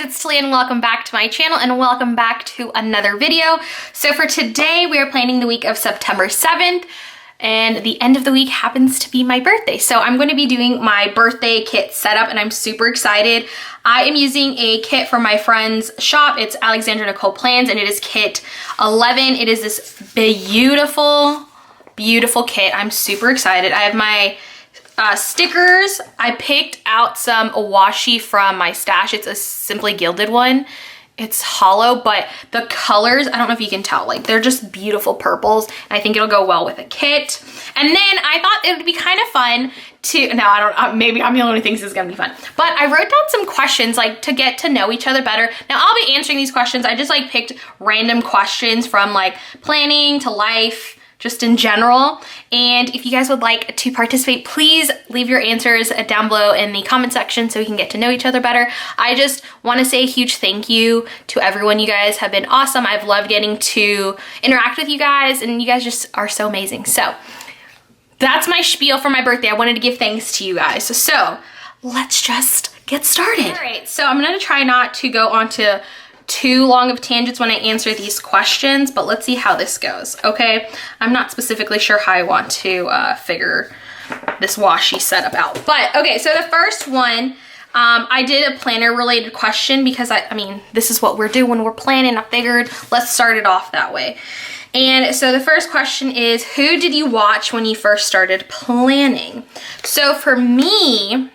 it's Thalia and welcome back to my channel and welcome back to another video. So for today, we are planning the week of September 7th and the end of the week happens to be my birthday. So I'm going to be doing my birthday kit setup and I'm super excited. I am using a kit from my friend's shop. It's Alexandra Nicole Plans and it is kit 11. It is this beautiful, beautiful kit. I'm super excited. I have my stickers. I picked out some washi from my stash. It's a Simply Gilded one. It's hollow, but the colors, I don't know if you can tell, like they're just beautiful purples. And I think it'll go well with a kit. And then I thought it would be kind of fun to, no, I don't, maybe I'm the only one who thinks this is gonna be fun. But I wrote down some questions like to get to know each other better. Now I'll be answering these questions. I just like picked random questions from like planning to life, just in general. And if you guys would like to participate, please leave your answers down below in the comment section so we can get to know each other better. I just want to say a huge thank you to everyone. You guys have been awesome. I've loved getting to interact with you guys and you guys just are so amazing. So that's my spiel for my birthday. I wanted to give thanks to you guys. So let's just get started. All right, so I'm gonna try not to go on to too long of tangents when I answer these questions, but let's see how this goes, okay? I'm not specifically sure how I want to figure this washi setup out. But okay, so the first one, I did a planner related question because I mean, this is what we're doing when we're planning. I figured let's start it off that way. And so the first question is, who did you watch when you first started planning? So for me,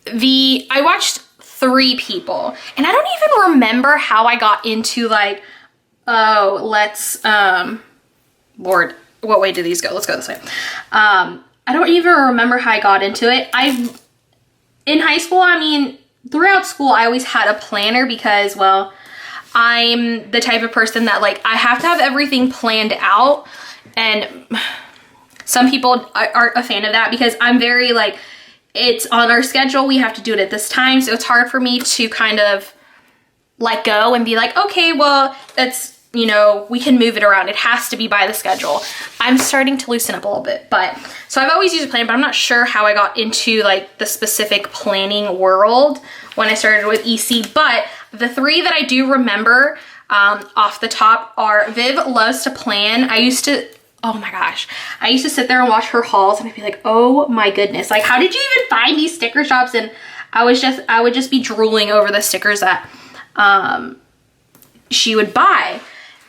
I watched 3 people and I don't even remember how I got into like, oh, let's Lord, what way do these go? Let's go this way. I don't even remember how I got into it. In high school, I mean throughout school I always had a planner because, well, I'm the type of person that like I have to have everything planned out, and some people aren't a fan of that because I'm very like, it's on our schedule, we have to do it at this time. So it's hard for me to kind of let go and be like, okay, well, that's, you know, we can move it around. It has to be by the schedule. I'm starting to loosen up a little bit, but so I've always used a planner, but I'm not sure how I got into like the specific planning world when I started with EC. But the 3 that I do remember off the top are Viv loves to plan. Oh my gosh, I used to sit there and watch her hauls and I'd be like, oh my goodness, like how did you even find these sticker shops? And I would just be drooling over the stickers that she would buy.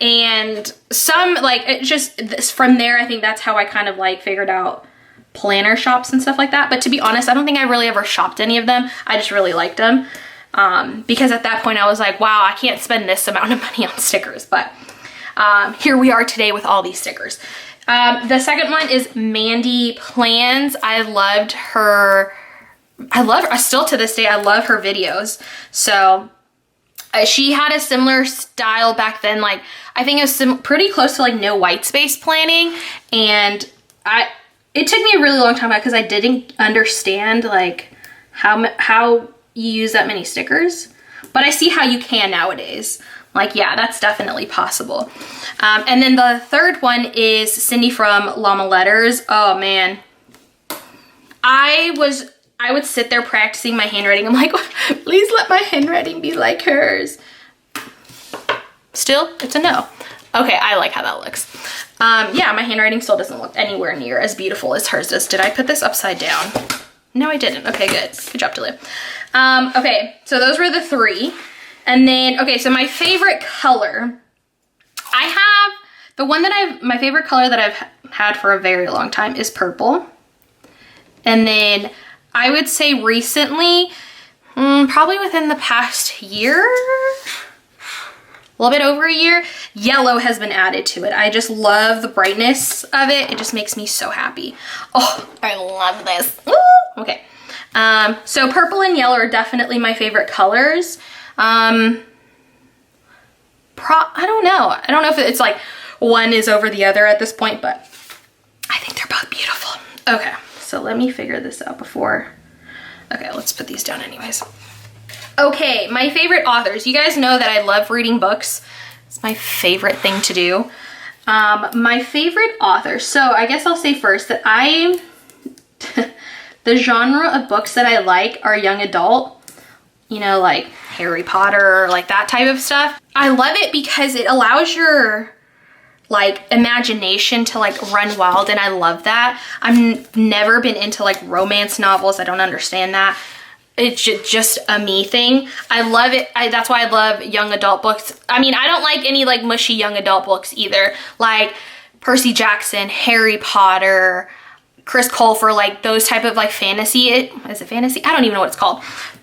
And some like, it just from there, I think that's how I kind of like figured out planner shops and stuff like that. But to be honest, I don't think I really ever shopped any of them. I just really liked them because at that point I was like, wow, I can't spend this amount of money on stickers. But here we are today with all these stickers. The second one is Mandy Plans. I loved her. Still to this day, I love her videos. So she had a similar style back then. Like, I think it was pretty close to like no white space planning. And it took me a really long time because I didn't understand like how you use that many stickers. But I see how you can nowadays. Like, yeah, that's definitely possible. And then the third one is Cindy from Llama Letters. Oh man. I would sit there practicing my handwriting. I'm like, please let my handwriting be like hers. Still, it's a no. Okay, I like how that looks. Yeah, my handwriting still doesn't look anywhere near as beautiful as hers does. Did I put this upside down? No, I didn't. Okay, good. Good job, Thalia. Okay, so those were the 3. And then, okay, so my favorite color, my favorite color that I've had for a very long time is purple. And then I would say recently, probably within the past year, a little bit over a year, yellow has been added to it. I just love the brightness of it. It just makes me so happy. Oh, I love this. Woo! Okay, so purple and yellow are definitely my favorite colors. I don't know. I don't know if it's like one is over the other at this point, but I think they're both beautiful. Okay, so let me figure this out before. Okay, let's put these down anyways. Okay, my favorite authors. You guys know that I love reading books. It's my favorite thing to do. My favorite authors. So I guess I'll say first that the genre of books that I like are young adult. you know, like Harry Potter or like that type of stuff. I love it because it allows your like imagination to like run wild, and I love that. I've never been into like romance novels. I don't understand that. It's just a me thing. I love it. That's why I love young adult books. I mean, I don't like any like mushy young adult books either. Like Percy Jackson, Harry Potter, Chris Colfer, like those type of like fantasy. Is it fantasy? I don't even know what it's called.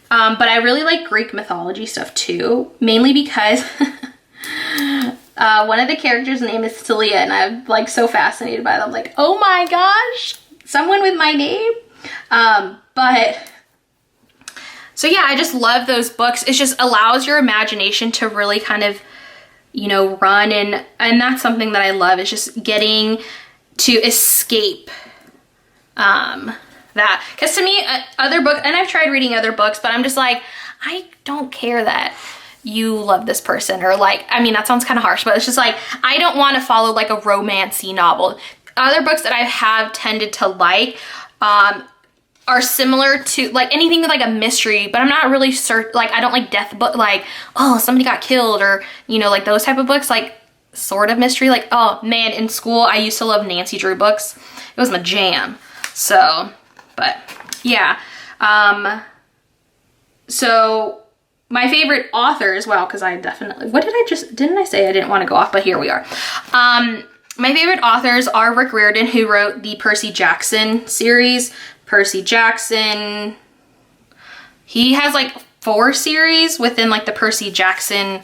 But I really like Greek mythology stuff too, mainly because one of the characters' name is Thalia, and I'm like so fascinated by them. I'm like, oh my gosh, someone with my name. So yeah, I just love those books. It just allows your imagination to really kind of, you know, run, and that's something that I love, is just getting to escape that. Because to me, other books, and I've tried reading other books, but I'm just like, I don't care that you love this person, or like, I mean, that sounds kind of harsh, but it's just like, I don't want to follow like a romancy novel. Other books that I have tended to like are similar to like anything with like a mystery, but I'm not really like, I don't like death book, like, oh, somebody got killed, or, you know, like those type of books, like sort of mystery. Like, oh man, in school, I used to love Nancy Drew books. It was my jam. So, but yeah. So my favorite authors, wow, because I definitely, didn't I say I didn't want to go off, but here we are. My favorite authors are Rick Riordan, who wrote the Percy Jackson series. Percy Jackson, he has like 4 series within like the Percy Jackson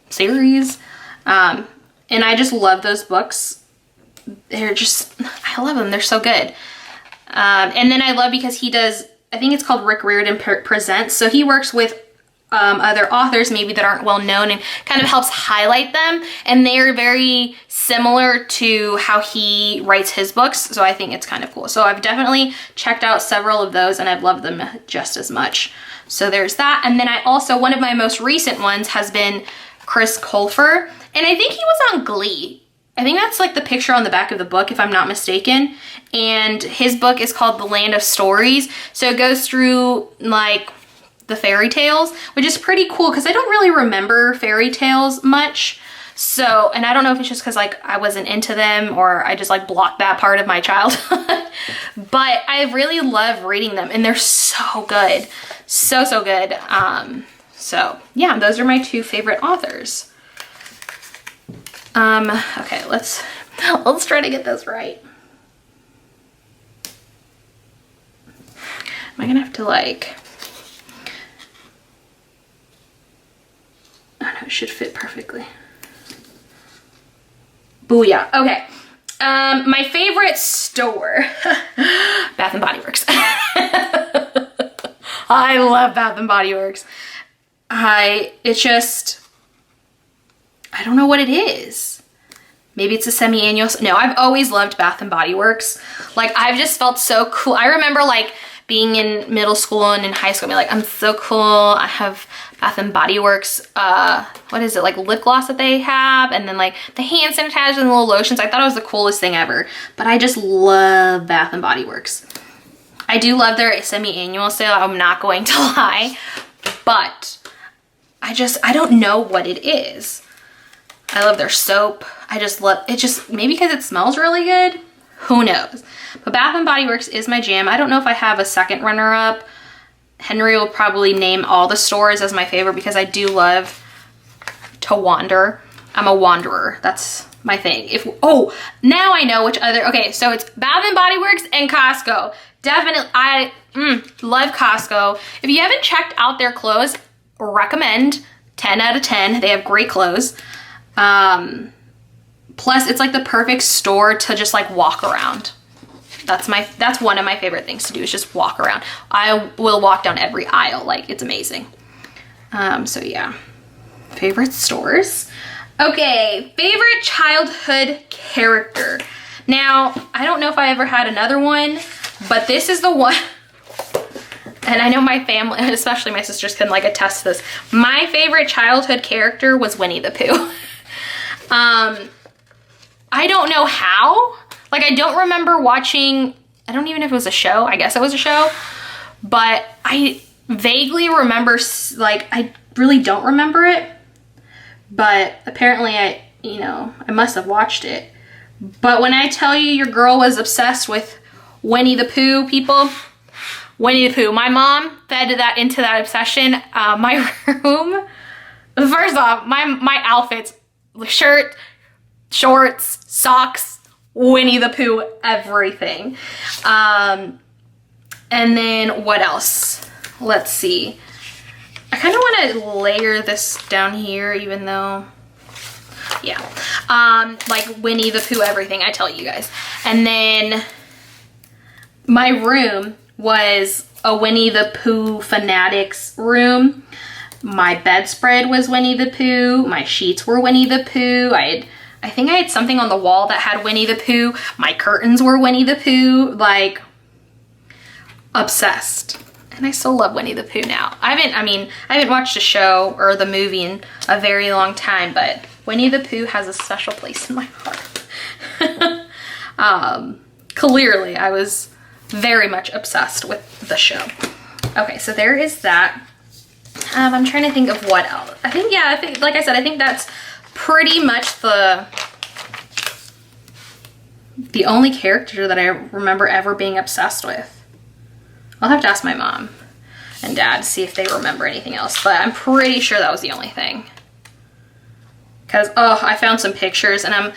series. And I just love those books. They're just, I love them. They're so good. And then I love because he does, I think it's called Rick Riordan Presents. So he works with other authors maybe that aren't well known, and kind of helps highlight them. And they're very similar to how he writes his books. So I think it's kind of cool. So I've definitely checked out several of those, and I've loved them just as much. So there's that. And then I also, one of my most recent ones has been Chris Colfer. And I think he was on Glee. I think that's like the picture on the back of the book, if I'm not mistaken. And his book is called The Land of Stories. So it goes through like the fairy tales, which is pretty cool because I don't really remember fairy tales much. So, and I don't know if it's just because like I wasn't into them, or I just like blocked that part of my childhood. But I really love reading them, and they're so good. So good. So yeah, those are my 2 favorite authors. Okay, let's try to get this right. Am I gonna have to like, oh no, it should fit perfectly. Booyah. Okay. My favorite store, Bath and Body Works. I love Bath and Body Works. It's just, I don't know what it is. Maybe it's a semi-annual. No, I've always loved Bath and Body Works. Like, I've just felt so cool. I remember like being in middle school and in high school, being like, I'm so cool. I have Bath and Body Works, what is it, like lip gloss that they have, and then like the hand sanitizer and the little lotions. I thought it was the coolest thing ever. But I just love Bath and Body Works. I do love their semi-annual sale, I'm not going to lie. But I don't know what it is. I love their soap. I just love it, just maybe because it smells really good. Who knows? But Bath and Body Works is my jam. I don't know if I have a second runner-up. Henry will probably name all the stores as my favorite because I do love to wander. I'm a wanderer. That's my thing. Oh, now I know which other. Okay, so it's Bath and Body Works and Costco. Definitely, I love Costco. If you haven't checked out their clothes, recommend. 10 out of 10. They have great clothes. Plus, it's like the perfect store to just like walk around. That's one of my favorite things to do, is just walk around. I will walk down every aisle, like it's amazing. So yeah, favorite stores. Okay, favorite childhood character. Now, I don't know if I ever had another one, but this is the one, and I know my family, especially my sisters, can like attest to this. My favorite childhood character was Winnie the Pooh. I don't know how. Like, I don't remember watching, I don't even know if it was a show. I guess it was a show. But I vaguely remember, like, I really don't remember it, but apparently I must have watched it. But when I tell you your girl was obsessed with Winnie the Pooh, people, Winnie the Pooh, my mom fed that into that obsession. My room, first off, my outfits, shirt, shorts, socks, Winnie the Pooh, everything. And then what else? Let's see. I kind of want to layer this down here, even though, yeah. Like Winnie the Pooh, everything, I tell you guys. And then my room was a Winnie the Pooh fanatics room. My bedspread was Winnie the Pooh. My sheets were Winnie the Pooh. I think I had something on the wall that had Winnie the Pooh. My curtains were Winnie the Pooh. Like, obsessed. And I still love Winnie the Pooh now. I haven't watched a show or the movie in a very long time, but Winnie the Pooh has a special place in my heart. Clearly, I was very much obsessed with the show. Okay, so there is that. I'm trying to think of what else. I think, like I said, I think that's pretty much the only character that I remember ever being obsessed with. I'll have to ask my mom and dad to see if they remember anything else, but I'm pretty sure that was the only thing. Because, I found some pictures and I'm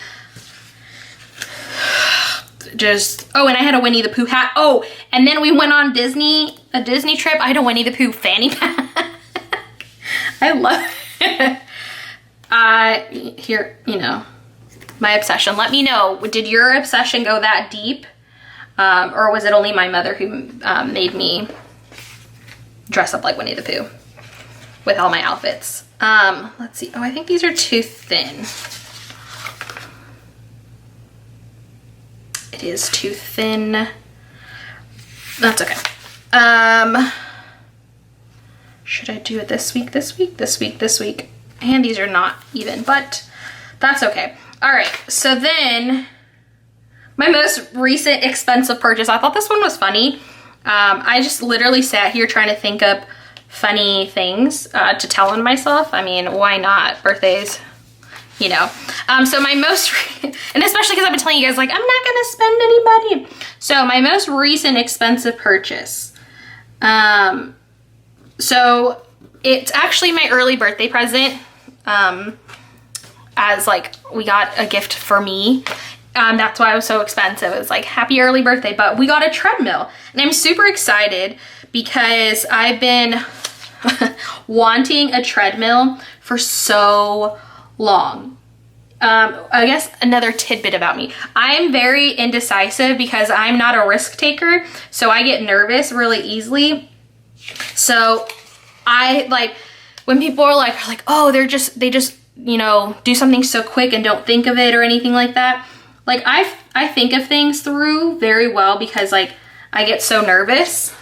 just, and I had a Winnie the Pooh hat. And then we went on a Disney trip. I had a Winnie the Pooh fanny pack. I love it. Here, my obsession. Let me know, did your obsession go that deep? Or was it only my mother who made me dress up like Winnie the Pooh with all my outfits? Let's see. I think these are too thin. It is too thin. That's okay. Should I do it this week, this week, this week, this week? And these are not even, but that's okay. All right, so then my most recent expensive purchase, I thought this one was funny. I just literally sat here trying to think up funny things to tell on myself. I mean, why not? Birthdays, So my most, and especially because I've been telling you guys, like, I'm not going to spend any money. So my most recent expensive purchase. So it's actually my early birthday present. As like, we got a gift for me. That's why it was so expensive. It was like, happy early birthday, but we got a treadmill and I'm super excited because I've been wanting a treadmill for so long. I guess another tidbit about me. I'm very indecisive because I'm not a risk taker. So I get nervous really easily. So I like when people are like, oh, they just, do something so quick and don't think of it or anything like that. Like I think of things through very well because like I get so nervous.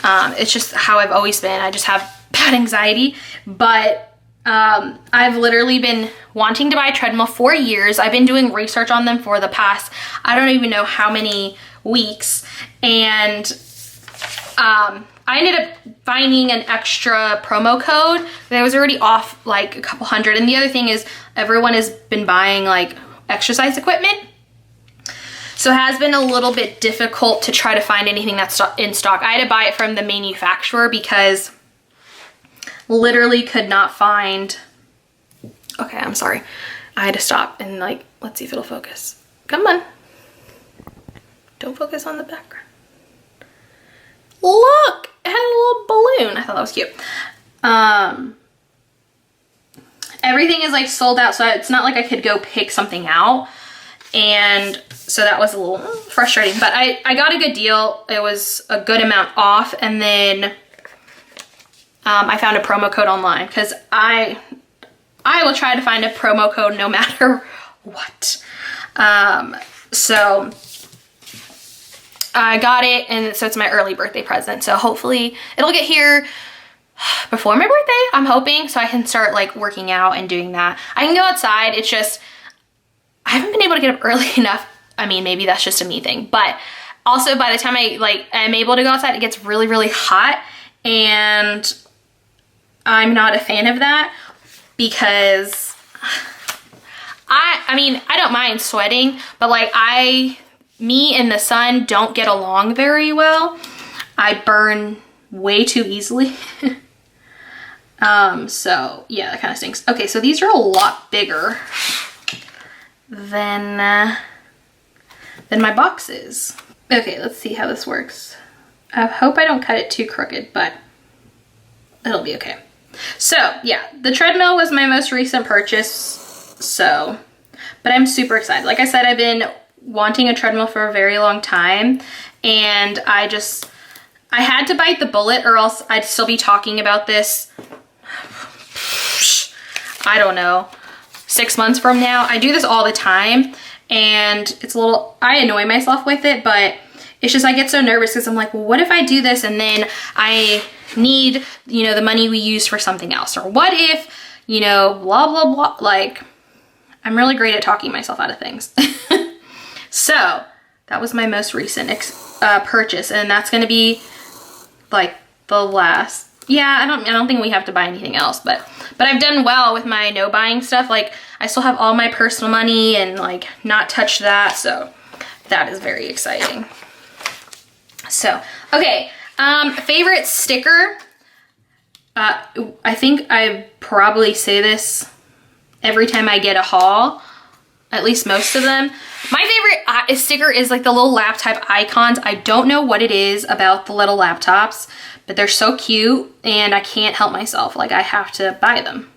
It's just how I've always been. I just have bad anxiety, but I've literally been wanting to buy a treadmill for years. I've been doing research on them for the past, I don't even know how many weeks. And I ended up finding an extra promo code that was already off like a couple hundred. And the other thing is everyone has been buying like exercise equipment. So it has been a little bit difficult to try to find anything that's in stock. I had to buy it from the manufacturer because literally could not find, okay, I'm sorry. I had to stop and like, let's see if it'll focus. Come on. Don't focus on the background. Look, it had a little balloon. I thought that was cute. Everything is like sold out, so it's not like I could go pick something out. And so that was a little frustrating, but I got a good deal. It was a good amount off. And then I found a promo code online because I will try to find a promo code no matter what. So I got it, and so it's my early birthday present. So hopefully it'll get here before my birthday, I'm hoping, so I can start like working out and doing that. I can go outside. It's just, I haven't been able to get up early enough. I mean, maybe that's just a me thing, but also by the time I like am able to go outside, it gets really, really hot. and I'm not a fan of that because I mean, I don't mind sweating, but like me and the sun don't get along very well. I burn way too easily. So yeah, that kind of stinks. Okay, so these are a lot bigger than my box is. Okay, let's see how this works. I hope I don't cut it too crooked, but it'll be okay. So yeah, the treadmill was my most recent purchase. So, but I'm super excited. Like I said, I've been wanting a treadmill for a very long time, and I had to bite the bullet or else I'd still be talking about this, I don't know, 6 months from now. I do this all the time, and it's a little, I annoy myself with it, but it's just I get so nervous because I'm like, well, what if I do this and then I need, you know, the money we use for something else? Or what if, you know, blah, blah, blah. Like, I'm really great at talking myself out of things. So that was my most recent purchase, and that's going to be like the last. Yeah, I don't think we have to buy anything else, but I've done well with my no buying stuff. Like, I still have all my personal money and like not touched that, so that is very exciting. So, okay, favorite sticker. I think I probably say this every time I get a haul, at least most of them. My favorite sticker is like the little laptop icons. I don't know what it is about the little laptops, but they're so cute and I can't help myself. Like, I have to buy them.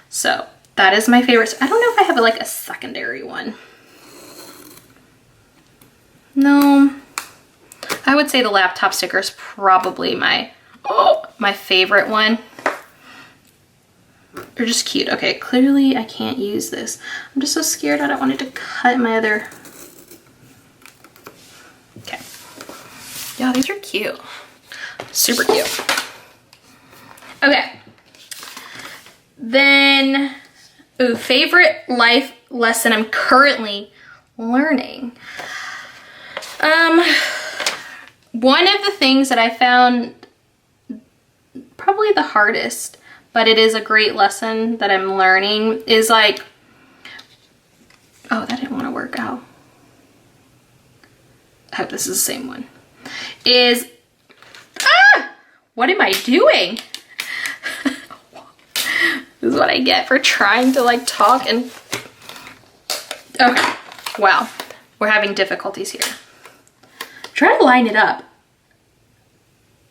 So that is my favorite. I don't know if I have like a secondary one. No, I would say the laptop sticker is probably my favorite one. They're just cute. Okay, clearly I can't use this. I'm just so scared. I don't want it to cut my other. Okay. Yeah, these are cute. Super cute. Okay. Then, ooh, favorite life lesson I'm currently learning. One of the things that I found probably the hardest, but it is a great lesson that I'm learning, is like, oh, that didn't want to work out. I hope this is the same one. Is, what am I doing? This is what I get for trying to like talk and, okay, wow. We're having difficulties here. Try to line it up.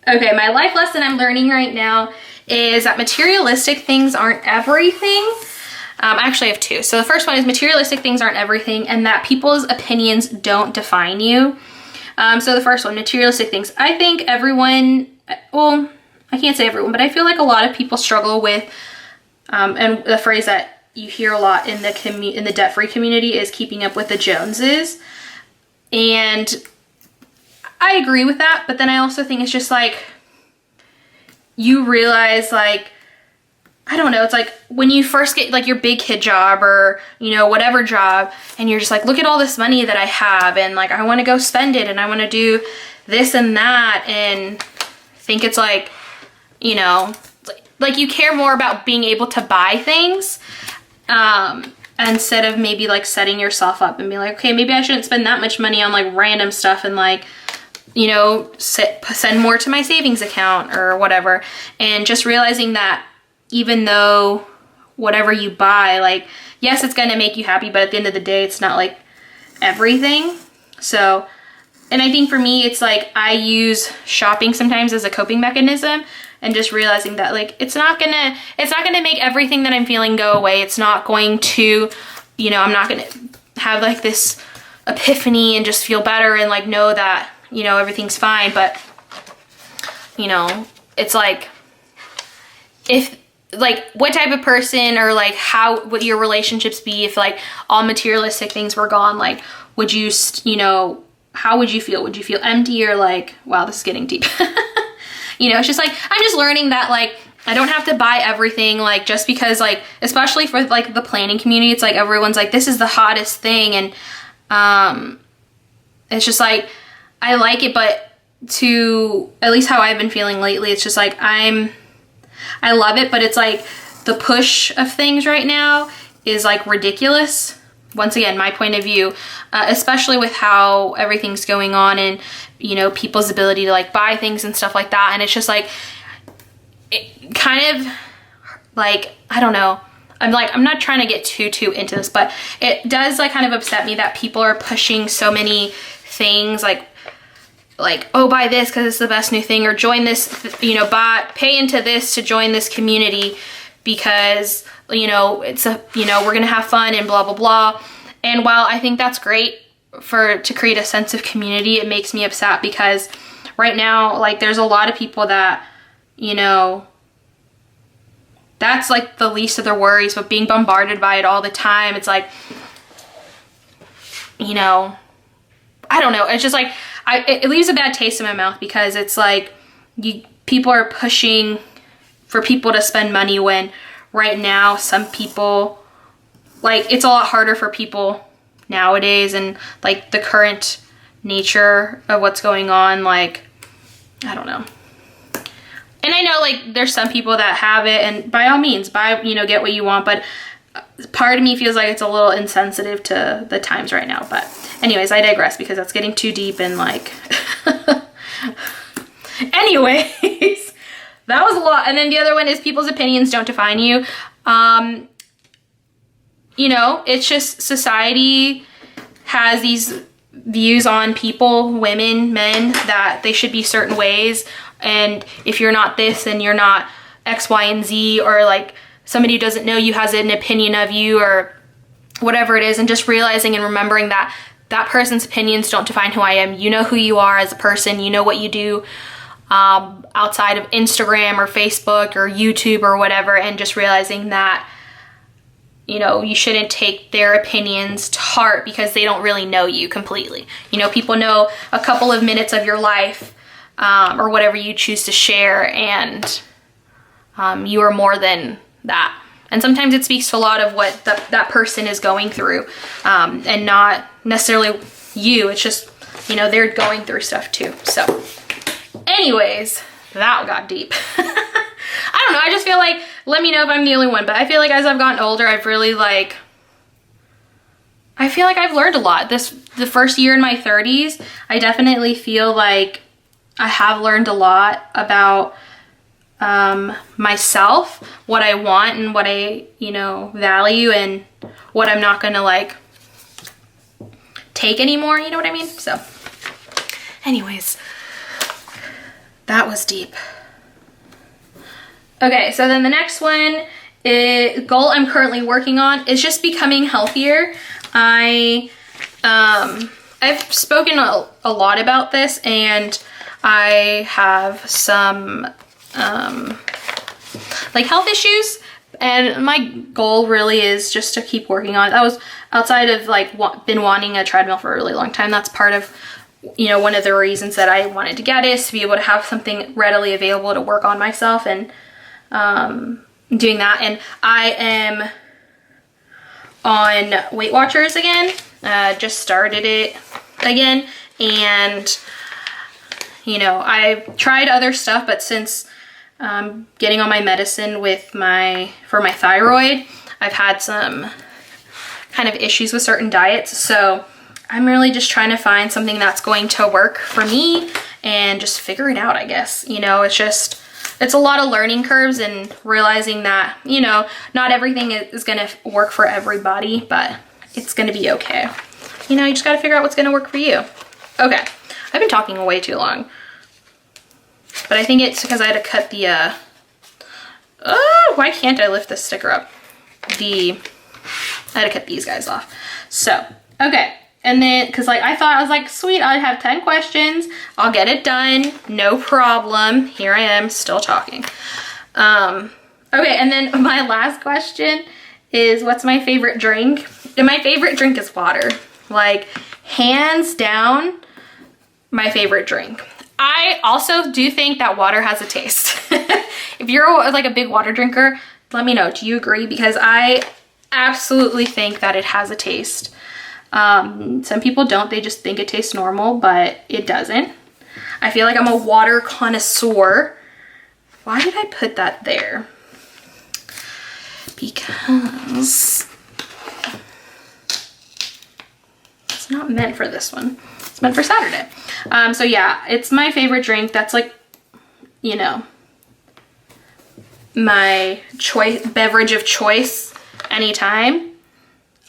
Okay, my life lesson I'm learning right now is that materialistic things aren't everything. I actually have two. So the first one is materialistic things aren't everything, and that people's opinions don't define you. So the first one, materialistic things. I think everyone, well, I can't say everyone, but I feel like a lot of people struggle with, and the phrase that you hear a lot in the debt-free community is keeping up with the Joneses. And I agree with that, but then I also think it's just like, you realize, like, I don't know, it's like when you first get like your big kid job or, you know, whatever job, and you're just like, look at all this money that I have, and like, I want to go spend it, and I want to do this and that, and think it's like, you know, like you care more about being able to buy things, instead of maybe like setting yourself up and being like, okay, maybe I shouldn't spend that much money on like random stuff, and like, you know, send more to my savings account or whatever. And just realizing that even though whatever you buy, like, yes, it's going to make you happy, but at the end of the day, it's not like everything. So, and I think for me, it's like I use shopping sometimes as a coping mechanism, and just realizing that like, it's not gonna make everything that I'm feeling go away. It's not going to, you know, I'm not gonna have like this epiphany and just feel better and like know that, you know, everything's fine. But, you know, it's like, if like, what type of person, or like how would your relationships be if like all materialistic things were gone? Like, would you, you know, how would you feel? Would you feel empty, or like, wow, this is getting deep. You know, it's just like, I'm just learning that like, I don't have to buy everything, like, just because like, especially for like the planning community, it's like everyone's like, this is the hottest thing. And it's just like, I like it, but to, at least how I've been feeling lately, it's just like I love it, but it's like the push of things right now is like ridiculous. Once again, my point of view, especially with how everything's going on and, you know, people's ability to like buy things and stuff like that. And it's just like, it kind of like, I don't know. I'm not trying to get too into this, but it does like kind of upset me that people are pushing so many things like, oh, buy this because it's the best new thing, or join this, you know, pay into this to join this community because, you know, it's a, you know, we're gonna have fun and blah blah blah. And while I think that's great to create a sense of community, it makes me upset because right now, like, there's a lot of people that, you know, that's like the least of their worries, but being bombarded by it all the time, it's like, you know, I don't know, it's just like, it leaves a bad taste in my mouth because it's like people are pushing for people to spend money when right now some people, like, it's a lot harder for people nowadays, and like the current nature of what's going on, like, I don't know. And I know like there's some people that have it, and by all means buy, you know, get what you want, but part of me feels like it's a little insensitive to the times right now. But anyways, I digress because that's getting too deep and like anyways, that was a lot. And then the other one is people's opinions don't define you. You know, it's just society has these views on people, women, men, that they should be certain ways. And if you're not this, then you're not X, Y, and Z, or like somebody who doesn't know you has an opinion of you or whatever it is. And just realizing and remembering that that person's opinions don't define who I am. You know who you are as a person. You know what you do outside of Instagram or Facebook or YouTube or whatever. And just realizing that, you know, you shouldn't take their opinions to heart because they don't really know you completely. You know, people know a couple of minutes of your life or whatever you choose to share, and you are more than that. And sometimes it speaks to a lot of what that person is going through, and not necessarily you. It's just, you know, they're going through stuff too. So anyways, that got deep. I don't know, I just feel like, let me know if I'm the only one, but I feel like as I've gotten older, I've really like, I feel like I've learned a lot. The first year in my 30s, I definitely feel like I have learned a lot about myself, what I want and what I, you know, value, and what I'm not gonna like take anymore, you know what I mean? So anyways, that was deep. Okay, so then the next one goal I'm currently working on is just becoming healthier. I've spoken a lot about this, and I have some like health issues, and my goal really is just to keep working on it. I was outside of like been wanting a treadmill for a really long time. That's part of, you know, one of the reasons that I wanted to get it, is to be able to have something readily available to work on myself, and doing that. And I am on Weight Watchers again. Just started it again, and you know, I've tried other stuff, but since getting on my medicine for my thyroid, I've had some kind of issues with certain diets. So I'm really just trying to find something that's going to work for me and just figure it out, I guess. You know, it's a lot of learning curves, and realizing that, you know, not everything is going to work for everybody, but it's going to be okay. You know, you just got to figure out what's going to work for you. Okay, I've been talking way too long, but I think it's because I had to cut the, oh, why can't I lift this sticker up? I had to cut these guys off. So, okay. And then, cause like I was like, sweet, I have 10 questions. I'll get it done, no problem. Here I am still talking. Okay, and then my last question is, what's my favorite drink? And my favorite drink is water. Like, hands down, my favorite drink. I also do think that water has a taste. If you're like a big water drinker, let me know, do you agree? Because I absolutely think that it has a taste. Some people don't, they just think it tastes normal, but it doesn't. I feel like I'm a water connoisseur. Why did I put that there? Because it's not meant for this one. It's meant for Saturday. So yeah, it's my favorite drink. That's like, you know, my beverage of choice anytime.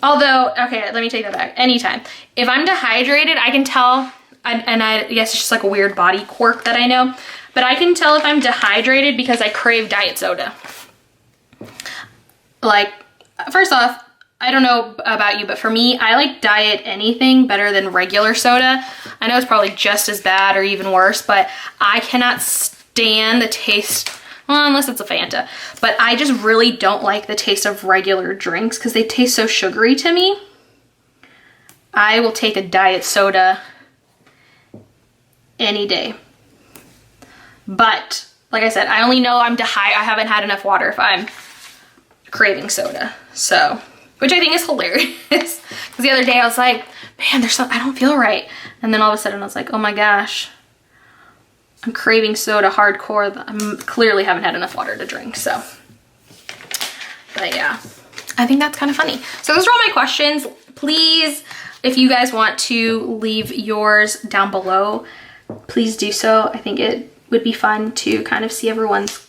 Although, okay, let me take that back. Anytime. If I'm dehydrated, I can tell, and I guess it's just like a weird body quirk that I know, but I can tell if I'm dehydrated because I crave diet soda. Like, first off, I don't know about you, but for me, I like diet anything better than regular soda. I know it's probably just as bad or even worse, but I cannot stand the taste, well, unless it's a Fanta, but I just really don't like the taste of regular drinks because they taste so sugary to me. I will take a diet soda any day. But, like I said, I only know I haven't had enough water if I'm craving soda, so, which I think is hilarious. Because the other day I was like, man, I don't feel right. And then all of a sudden I was like, oh my gosh, I'm craving soda hardcore. I clearly haven't had enough water to drink, so. But yeah, I think that's kind of funny. So those are all my questions. Please, if you guys want to leave yours down below, please do so. I think it would be fun to kind of see everyone's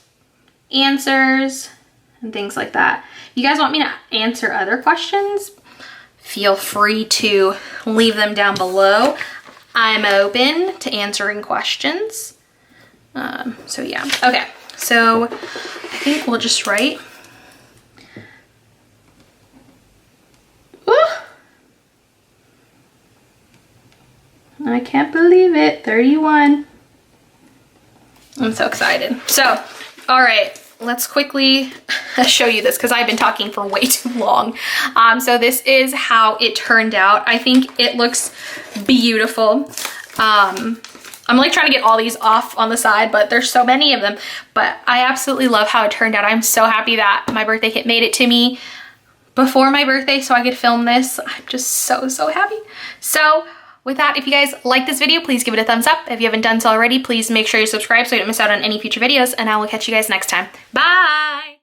answers and things like that. If you guys want me to answer other questions, feel free to leave them down below. I'm open to answering questions. So yeah, okay. So I think we'll just write. Ooh. I can't believe it, 31. I'm so excited. So, all right, let's quickly show you this because I've been talking for way too long. So this is how it turned out. I think it looks beautiful. I'm like trying to get all these off on the side, but there's so many of them. But I absolutely love how it turned out. I'm so happy that my birthday kit made it to me before my birthday so I could film this. I'm just so, so happy. So with that, if you guys like this video, please give it a thumbs up. If you haven't done so already, please make sure you subscribe so you don't miss out on any future videos, and I will catch you guys next time. Bye!